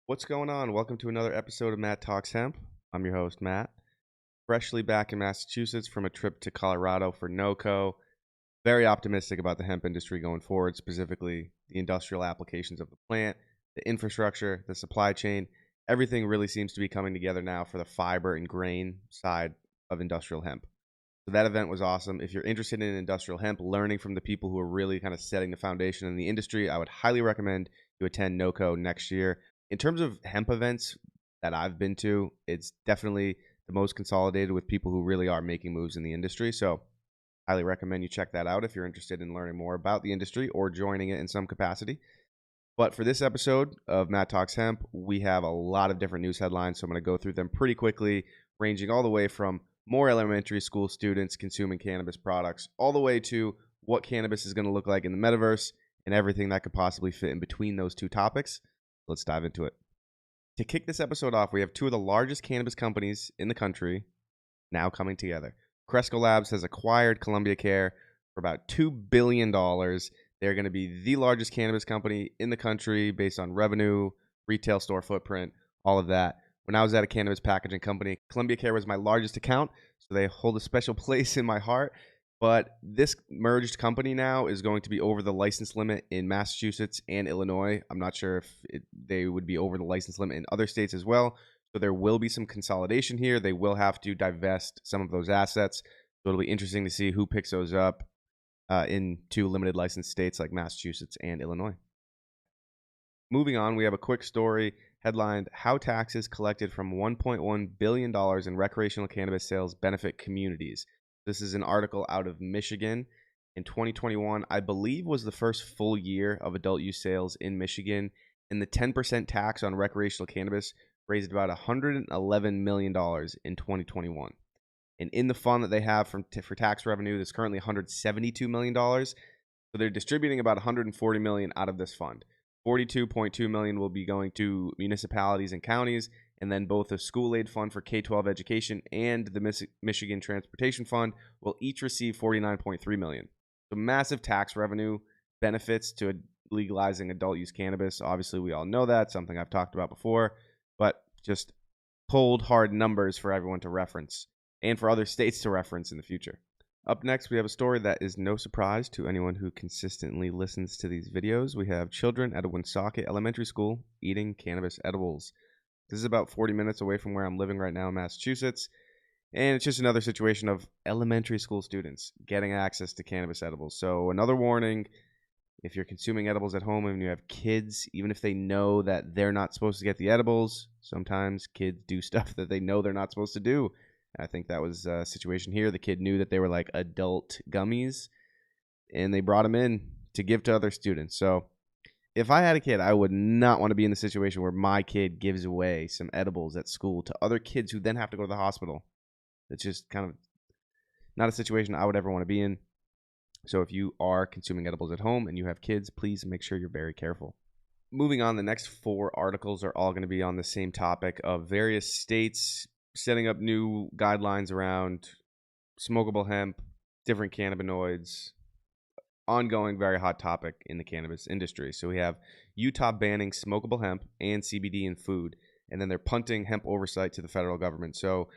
What's going on? Welcome to another episode of Matt Talks Hemp. I'm your host, Matt. Freshly back in Massachusetts from a trip to Colorado for NOCO. Very optimistic about the hemp industry going forward, specifically the industrial applications of the plant, the infrastructure, the supply chain. Everything really seems to be coming together now for the fiber and grain side of industrial hemp. So that event was awesome. If you're interested in industrial hemp, learning from the people who are really kind of setting the foundation in the industry, I would highly recommend you attend NOCO next year. In terms of hemp events that I've been to, it's definitely the most consolidated with people who really are making moves in the industry. So highly recommend you check that out if you're interested in learning more about the industry or joining it in some capacity. But for this episode of Matt Talks Hemp, we have a lot of different news headlines. So I'm going to go through them pretty quickly, ranging all the way from more elementary school students consuming cannabis products, all the way to what cannabis is going to look like in the metaverse and everything that could possibly fit in between those two topics. Let's dive into it. To kick this episode off, we have two of the largest cannabis companies in the country now coming together. Cresco Labs has acquired Columbia Care for about $2 billion. They're going to be the largest cannabis company in the country based on revenue, retail store footprint, all of that. When I was at a cannabis packaging company, Columbia Care was my largest account, so they hold a special place in my heart. But this merged company now is going to be over the license limit in Massachusetts and Illinois. I'm not sure if they would be over the license limit in other states as well. So there will be some consolidation here. They will have to divest some of those assets. So it'll be interesting to see who picks those up in two limited license states like Massachusetts and Illinois. Moving on, we have a quick story headlined, How Taxes Collected from $1.1 billion in Recreational Cannabis Sales Benefit Communities. This is an article out of Michigan. In 2021, I believe, was the first full year of adult use sales in Michigan, and the 10% tax on recreational cannabis raised about $111 million in 2021. And in the fund that they have for tax revenue, there's currently $172 million. So they're distributing about $140 million out of this fund. $42.2 million will be going to municipalities and counties, and then both the School Aid Fund for K-12 education and the Michigan Transportation Fund will each receive $49.3 million. So massive tax revenue benefits to legalizing adult use cannabis. Obviously, we all know that, something I've talked about before, but just cold, hard numbers for everyone to reference and for other states to reference in the future. Up next, we have a story that is no surprise to anyone who consistently listens to these videos. We have children at a Woonsocket Elementary School eating cannabis edibles. This is about 40 minutes away from where I'm living right now in Massachusetts, and it's just another situation of elementary school students getting access to cannabis edibles. So another warning, if you're consuming edibles at home and you have kids, even if they know that they're not supposed to get the edibles, sometimes kids do stuff that they know they're not supposed to do. I think that was a situation here. The kid knew that they were like adult gummies, and they brought them in to give to other students. So if I had a kid, I would not want to be in the situation where my kid gives away some edibles at school to other kids who then have to go to the hospital. It's just kind of not a situation I would ever want to be in. So if you are consuming edibles at home and you have kids, please make sure you're very careful. Moving on, the next four articles are all going to be on the same topic of various states setting up new guidelines around smokable hemp, different cannabinoids, ongoing very hot topic in the cannabis industry. So we have Utah banning smokable hemp and CBD in food, and then they're punting hemp oversight to the federal government. So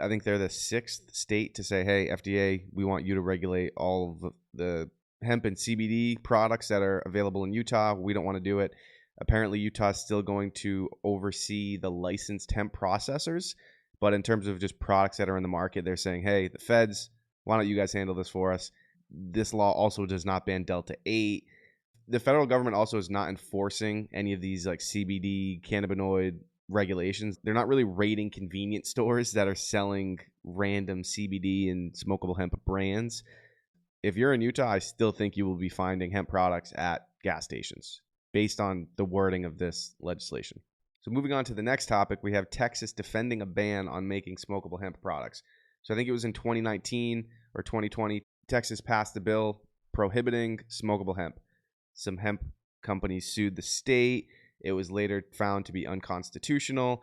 I think they're the sixth state to say, hey, FDA, we want you to regulate all of the hemp and CBD products that are available in Utah. We don't want to do it. Apparently, Utah is still going to oversee the licensed hemp processors. But in terms of just products that are in the market, they're saying, hey, the feds, why don't you guys handle this for us? This law also does not ban Delta 8. The federal government also is not enforcing any of these like CBD cannabinoid regulations. They're not really raiding convenience stores that are selling random CBD and smokable hemp brands. If you're in Utah, I still think you will be finding hemp products at gas stations based on the wording of this legislation. So moving on to the next topic, we have Texas defending a ban on making smokable hemp products. So I think it was in 2019 or 2020, Texas passed a bill prohibiting smokable hemp. Some hemp companies sued the state. It was later found to be unconstitutional,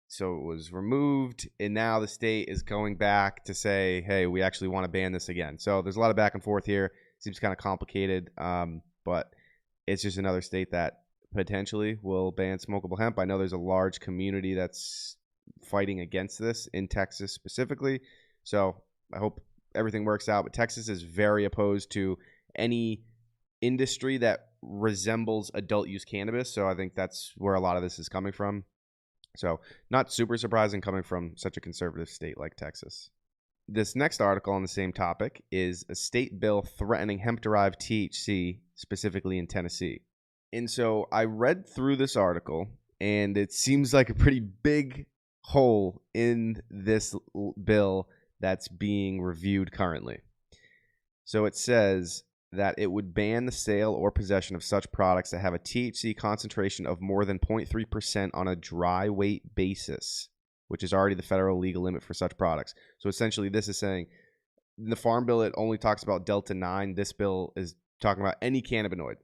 so it was removed. And now the state is going back to say, hey, we actually want to ban this again. So there's a lot of back and forth here. Seems kind of complicated, but it's just another state that potentially will ban smokable hemp. I know there's a large community that's fighting against this in Texas specifically. So I hope everything works out. But Texas is very opposed to any industry that resembles adult use cannabis. So I think that's where a lot of this is coming from. So not super surprising coming from such a conservative state like Texas. This next article on the same topic is a state bill threatening hemp-derived THC, specifically in Tennessee. And so I read through this article, and it seems like a pretty big hole in this bill that's being reviewed currently. So it says that it would ban the sale or possession of such products that have a THC concentration of more than 0.3% on a dry weight basis, which is already the federal legal limit for such products. So essentially this is saying in the Farm Bill, it only talks about Delta 9. This bill is talking about any cannabinoid.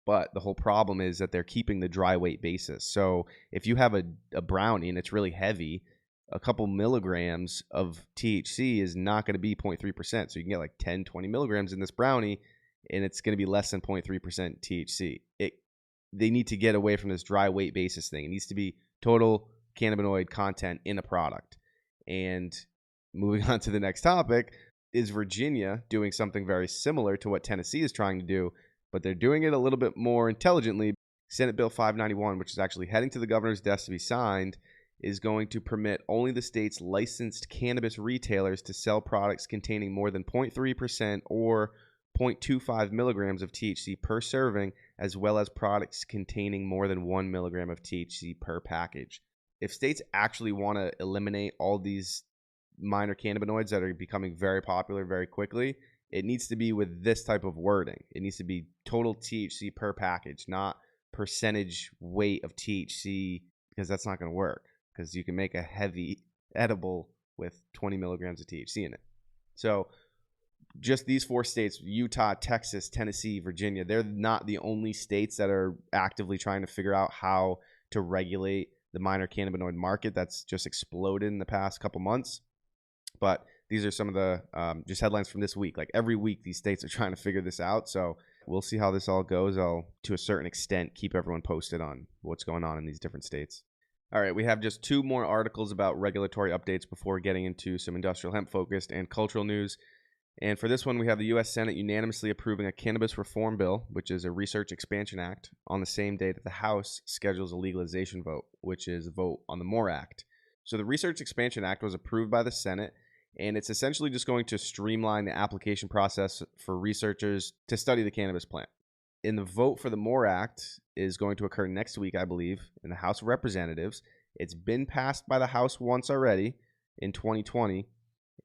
But the whole problem is that they're keeping the dry weight basis. So if you have a brownie and it's really heavy, a couple milligrams of THC is not going to be 0.3%. So you can get like 10, 20 milligrams in this brownie, and it's going to be less than 0.3% THC. They need to get away from this dry weight basis thing. It needs to be total cannabinoid content in a product. And moving on to the next topic, is Virginia doing something very similar to what Tennessee is trying to do, but they're doing it a little bit more intelligently. Senate Bill 591, which is actually heading to the governor's desk to be signed, is going to permit only the state's licensed cannabis retailers to sell products containing more than 0.3% or 0.25 milligrams of THC per serving, as well as products containing more than 1 milligram of THC per package. If states actually want to eliminate all these minor cannabinoids that are becoming very popular very quickly, it needs to be with this type of wording. It needs to be total THC per package, not percentage weight of THC, because that's not going to work, because you can make a heavy edible with 20 milligrams of THC in it. So just these 4 states, Utah, Texas, Tennessee, Virginia, they're not the only states that are actively trying to figure out how to regulate the minor cannabinoid market that's just exploded in the past couple months. But these are some of the just headlines from this week. Like every week, these states are trying to figure this out. So we'll see how this all goes. I'll, to a certain extent, keep everyone posted on what's going on in these different states. All right, we have just 2 more articles about regulatory updates before getting into some industrial hemp-focused and cultural news. And for this one, we have the U.S. Senate unanimously approving a cannabis reform bill, which is a research expansion act, on the same day that the House schedules a legalization vote, which is a vote on the MORE Act. So the research expansion act was approved by the Senate, and it's essentially just going to streamline the application process for researchers to study the cannabis plant. And the vote for the MORE Act is going to occur next week, I believe, in the House of Representatives. It's been passed by the House once already in 2020.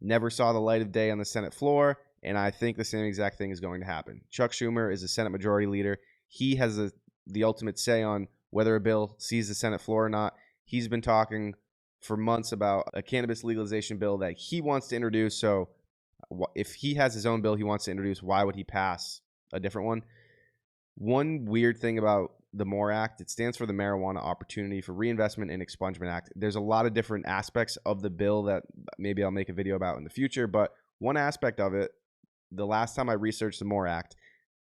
Never saw the light of day on the Senate floor, and I think the same exact thing is going to happen. Chuck Schumer is the Senate Majority Leader. He has the ultimate say on whether a bill sees the Senate floor or not. He's been talking for months about a cannabis legalization bill that he wants to introduce. So if he has his own bill he wants to introduce, why would he pass a different one? One weird thing about the MORE Act, it stands for the Marijuana Opportunity for Reinvestment and Expungement Act. There's a lot of different aspects of the bill that maybe I'll make a video about in the future, but one aspect of it, the last time I researched the MORE Act,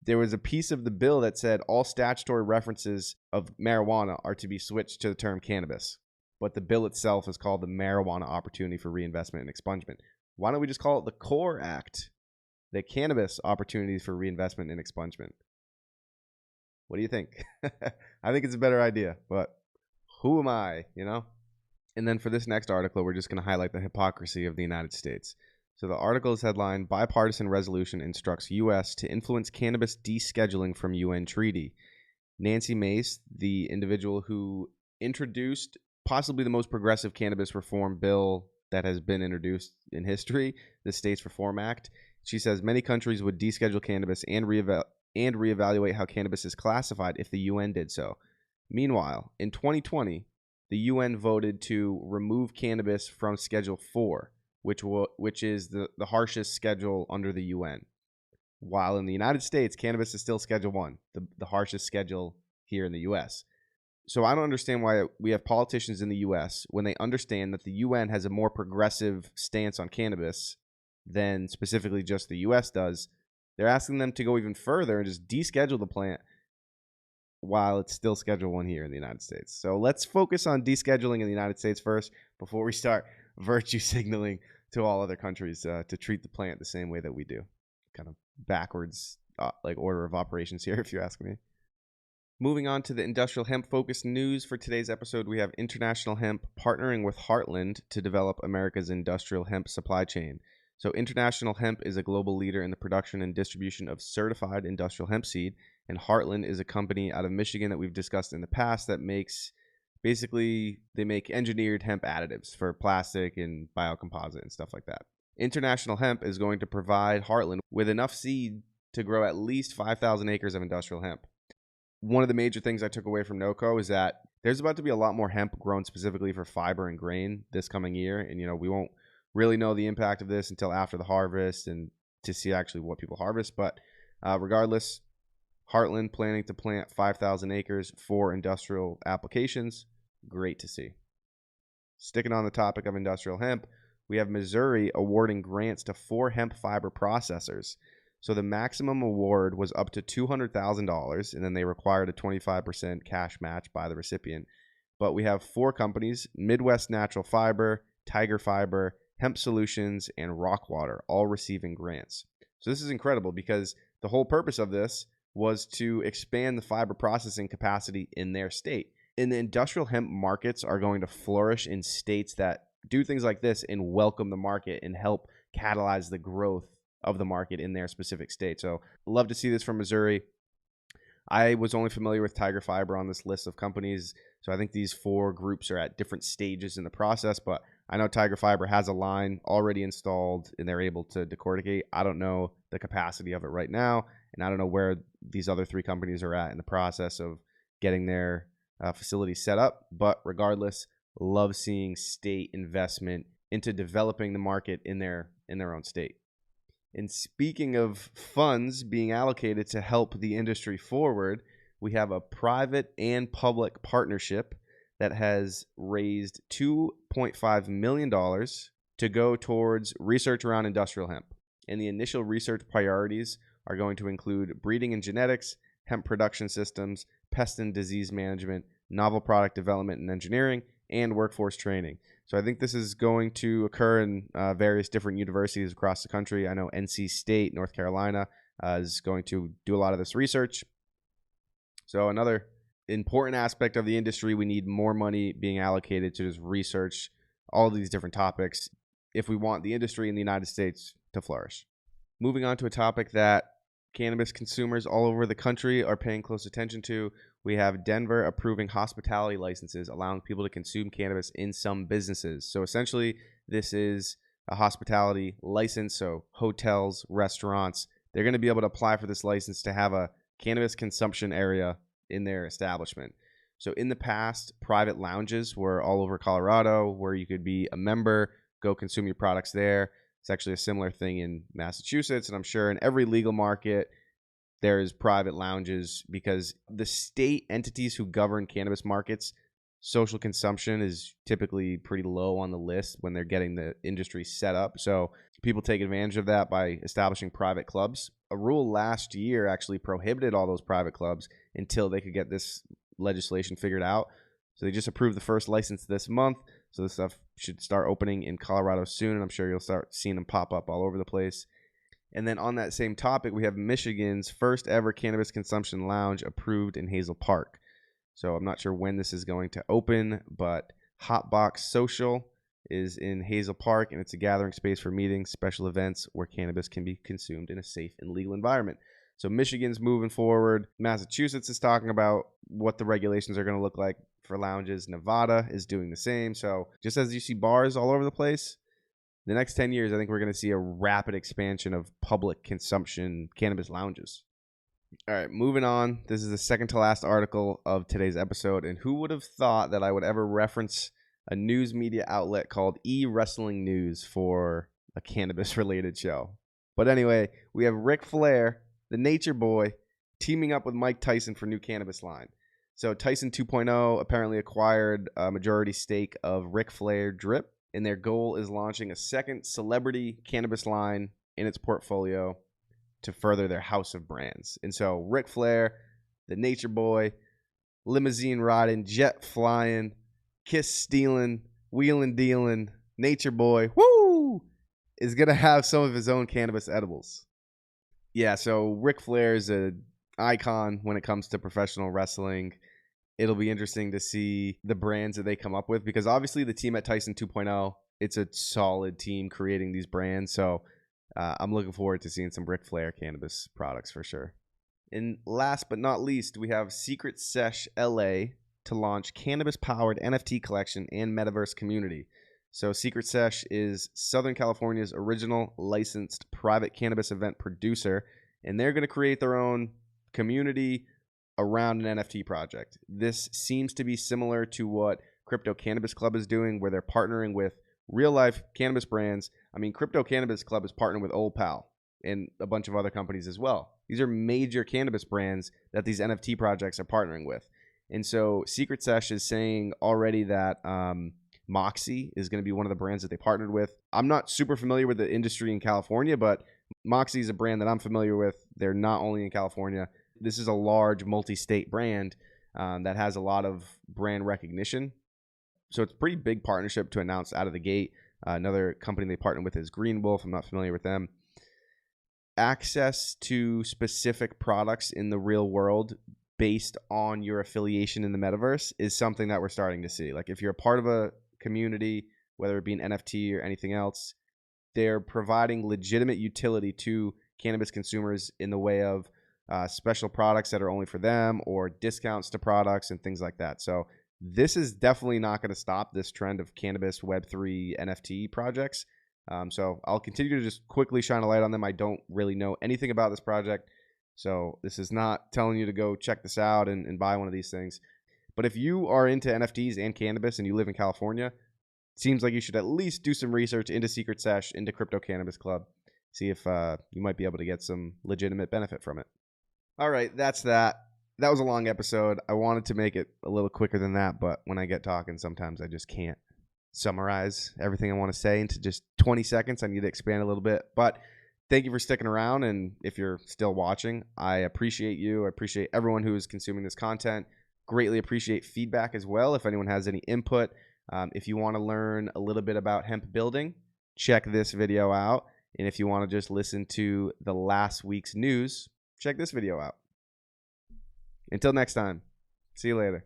there was a piece of the bill that said all statutory references of marijuana are to be switched to the term cannabis. But the bill itself is called the Marijuana Opportunity for Reinvestment and Expungement. Why don't we just call it the CORE Act, the Cannabis Opportunities for Reinvestment and Expungement? What do you think? I think it's a better idea, but who am I, you know? And then for this next article, we're just going to highlight the hypocrisy of the United States. So the article is headlined, Bipartisan Resolution Instructs U.S. to Influence Cannabis Descheduling from UN Treaty. Nancy Mace, the individual who introduced possibly the most progressive cannabis reform bill that has been introduced in history, the States Reform Act, she says many countries would deschedule cannabis and reevaluate how cannabis is classified if the UN did so. Meanwhile, in 2020, the UN voted to remove cannabis from Schedule 4, which is the harshest schedule under the UN. While in the United States, cannabis is still Schedule 1, the harshest schedule here in the US. So I don't understand why we have politicians in the US, when they understand that the UN has a more progressive stance on cannabis than specifically just the US does, they're asking them to go even further and just deschedule the plant while it's still Schedule 1 here in the United States. So let's focus on descheduling in the United States first before we start virtue signaling to all other countries to treat the plant the same way that we do. Kind of backwards like order of operations here, if you ask me. Moving on to the industrial hemp focused news for today's episode, we have International Hemp partnering with Heartland to develop America's industrial hemp supply chain. So International Hemp is a global leader in the production and distribution of certified industrial hemp seed, and Heartland is a company out of Michigan that we've discussed in the past that makes, basically, they make engineered hemp additives for plastic and biocomposite and stuff like that. International Hemp is going to provide Heartland with enough seed to grow at least 5,000 acres of industrial hemp. One of the major things I took away from NOCO is that there's about to be a lot more hemp grown specifically for fiber and grain this coming year. And, we won't really know the impact of this until after the harvest and to see actually what people harvest. But regardless, Heartland planning to plant 5,000 acres for industrial applications. Great to see. Sticking on the topic of industrial hemp, we have Missouri awarding grants to 4 hemp fiber processors. So the maximum award was up to $200,000, and then they required a 25% cash match by the recipient. But we have 4 companies, Midwest Natural Fiber, Tiger Fiber, Hemp Solutions, and Rockwater, all receiving grants. So this is incredible because the whole purpose of this was to expand the fiber processing capacity in their state. And the industrial hemp markets are going to flourish in states that do things like this and welcome the market and help catalyze the growth of the market in their specific state. So love to see this from Missouri. I was only familiar with Tiger Fiber on this list of companies. So I think these 4 groups are at different stages in the process, but I know Tiger Fiber has a line already installed and they're able to decorticate. I don't know the capacity of it right now, and I don't know where these other 3 companies are at in the process of getting their facilities set up. But regardless, love seeing state investment into developing the market in their own state. And speaking of funds being allocated to help the industry forward, we have a private and public partnership that has raised $2.5 million to go towards research around industrial hemp. And the initial research priorities are going to include breeding and genetics, hemp production systems, pest and disease management, novel product development and engineering, and workforce training. So I think this is going to occur in various different universities across the country. I know NC State, North Carolina, is going to do a lot of this research. So another important aspect of the industry, we need more money being allocated to just research all of these different topics if we want the industry in the United States to flourish. Moving on to a topic that cannabis consumers all over the country are paying close attention to, we have Denver approving hospitality licenses, allowing people to consume cannabis in some businesses. So essentially, this is a hospitality license. So hotels, restaurants, they're going to be able to apply for this license to have a cannabis consumption area in their establishment. So in the past, private lounges were all over Colorado where you could be a member, go consume your products there. It's actually a similar thing in Massachusetts, and I'm sure in every legal market, there's private lounges because the state entities who govern cannabis markets, social consumption is typically pretty low on the list when they're getting the industry set up. So people take advantage of that by establishing private clubs. A rule last year actually prohibited all those private clubs until they could get this legislation figured out. So they just approved the first license this month. So this stuff should start opening in Colorado soon, and I'm sure you'll start seeing them pop up all over the place. And then on that same topic, we have Michigan's first ever cannabis consumption lounge approved in Hazel Park. So I'm not sure when this is going to open, but Hotbox Social is in Hazel Park, and it's a gathering space for meetings, special events where cannabis can be consumed in a safe and legal environment. So Michigan's moving forward. Massachusetts is talking about what the regulations are going to look like for lounges. Nevada is doing the same. So just as you see bars all over the place, the next 10 years, I think we're going to see a rapid expansion of public consumption cannabis lounges. All right, moving on. This is the second to last article of today's episode. And who would have thought that I would ever reference a news media outlet called E-Wrestling News for a cannabis-related show? But anyway, we have Ric Flair, the Nature Boy, teaming up with Mike Tyson for new cannabis line. So Tyson 2.0 apparently acquired a majority stake of Ric Flair Drip, and their goal is launching a second celebrity cannabis line in its portfolio to further their house of brands. And so Ric Flair, the Nature Boy, limousine riding, jet flying, kiss stealing, wheeling dealing, nature boy, woo, is going to have some of his own cannabis edibles. Yeah, so Ric Flair is an icon when it comes to professional wrestling. It'll be interesting to see the brands that they come up with, because obviously the team at Tyson 2.0, it's a solid team creating these brands. So I'm looking forward to seeing some Ric Flair cannabis products for sure. And last but not least, we have Secret Sesh LA to launch cannabis-powered NFT collection and metaverse community. So Secret Sesh is Southern California's original licensed private cannabis event producer, and they're going to create their own community around an NFT project. This seems to be similar to what Crypto Cannabis Club is doing, where they're partnering with real-life cannabis brands. I mean, Crypto Cannabis Club is partnering with Old Pal and a bunch of other companies as well. These are major cannabis brands that these NFT projects are partnering with. And so Secret Sesh is saying already that Moxie is going to be one of the brands that they partnered with. I'm not super familiar with the industry in California, but Moxie is a brand that I'm familiar with. They're not only in California. This is a large multi-state brand that has a lot of brand recognition. So it's a pretty big partnership to announce out of the gate. Another company they partnered with is Green Wolf. I'm not familiar with them. Access to specific products in the real world based on your affiliation in the metaverse is something that we're starting to see. Like if you're a part of a community, whether it be an NFT or anything else, they're providing legitimate utility to cannabis consumers in the way of special products that are only for them or discounts to products and things like that. So this is definitely not going to stop this trend of cannabis Web3 NFT projects. So I'll continue to just quickly shine a light on them. I don't really know anything about this project, so this is not telling you to go check this out and buy one of these things. But if you are into NFTs and cannabis and you live in California, it seems like you should at least do some research into Secret Sesh, into Crypto Cannabis Club, see if you might be able to get some legitimate benefit from it. All right, that's that. That was a long episode. I wanted to make it a little quicker than that, but when I get talking, sometimes I just can't summarize everything I want to say into just 20 seconds. I need to expand a little bit. But thank you for sticking around. And if you're still watching, I appreciate you. I appreciate everyone who is consuming this content. Greatly appreciate feedback as well. If anyone has any input, if you want to learn a little bit about hemp building, check this video out. And if you want to just listen to the last week's news, check this video out. Until next time, see you later.